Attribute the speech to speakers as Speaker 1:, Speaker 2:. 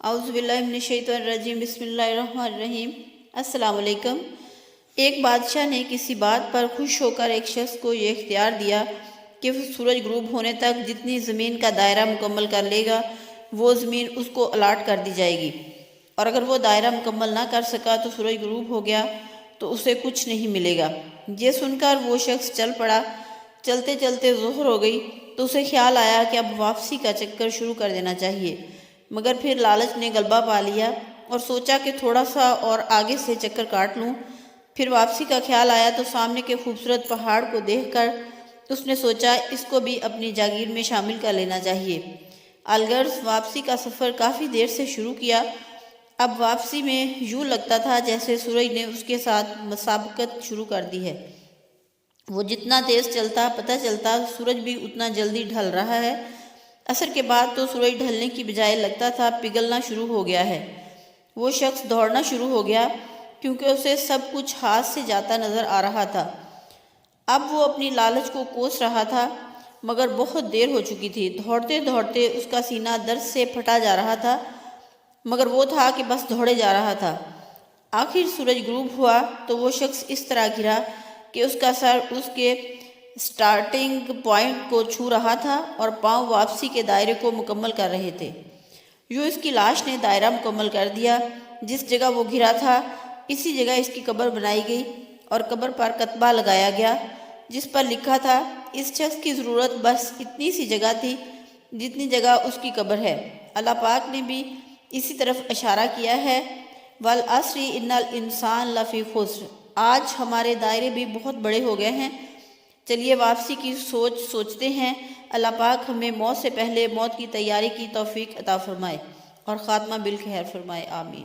Speaker 1: اعوذ باللہ من الشیطان الرجیم، بسم اللہ الرحمن الرحیم۔ السلام علیکم۔ ایک بادشاہ نے کسی بات پر خوش ہو کر ایک شخص کو یہ اختیار دیا کہ وہ سورج غروب ہونے تک جتنی زمین کا دائرہ مکمل کر لے گا وہ زمین اس کو الاٹ کر دی جائے گی، اور اگر وہ دائرہ مکمل نہ کر سکا تو سورج غروب ہو گیا تو اسے کچھ نہیں ملے گا۔ یہ سن کر وہ شخص چل پڑا۔ چلتے چلتے ظہر ہو گئی تو اسے خیال آیا کہ اب واپسی کا چکر شروع کر دینا چاہیے، مگر پھر لالچ نے غلبہ پا لیا اور سوچا کہ تھوڑا سا اور آگے سے چکر کاٹ لوں۔ پھر واپسی کا خیال آیا تو سامنے کے خوبصورت پہاڑ کو دیکھ کر اس نے سوچا اس کو بھی اپنی جاگیر میں شامل کر لینا چاہیے۔ الغرض واپسی کا سفر کافی دیر سے شروع کیا۔ اب واپسی میں یوں لگتا تھا جیسے سورج نے اس کے ساتھ مسابقت شروع کر دی ہے۔ وہ جتنا تیز چلتا پتہ چلتا سورج بھی اتنا جلدی ڈھل رہا ہے۔ عصر کے بعد تو سورج ڈھلنے کی بجائے لگتا تھا پگھلنا شروع ہو گیا ہے۔ وہ شخص دوڑنا شروع ہو گیا کیونکہ اسے سب کچھ ہاتھ سے جاتا نظر آ رہا تھا۔ اب وہ اپنی لالچ کو کوس رہا تھا، مگر بہت دیر ہو چکی تھی۔ دوڑتے دوڑتے اس کا سینہ درد سے پھٹا جا رہا تھا، مگر وہ تھا کہ بس دوڑے جا رہا تھا۔ آخر سورج غروب ہوا تو وہ شخص اس طرح گرا کہ اس کا سر اس کے سٹارٹنگ پوائنٹ کو چھو رہا تھا اور پاؤں واپسی کے دائرے کو مکمل کر رہے تھے۔ یوں اس کی لاش نے دائرہ مکمل کر دیا۔ جس جگہ وہ گرا تھا اسی جگہ اس کی قبر بنائی گئی اور قبر پر کتبہ لگایا گیا جس پر لکھا تھا اس شخص کی ضرورت بس اتنی سی جگہ تھی جتنی جگہ اس کی قبر ہے۔ اللہ پاک نے بھی اسی طرف اشارہ کیا ہے، والعصر ان الانسان لفی خسر۔ آج ہمارے دائرے بھی بہت بڑے ہو گئے ہیں، چلیے واپسی کی سوچتے ہیں۔ اللہ پاک ہمیں موت سے پہلے موت کی تیاری کی توفیق عطا فرمائے اور خاتمہ بالخیر فرمائے، آمین۔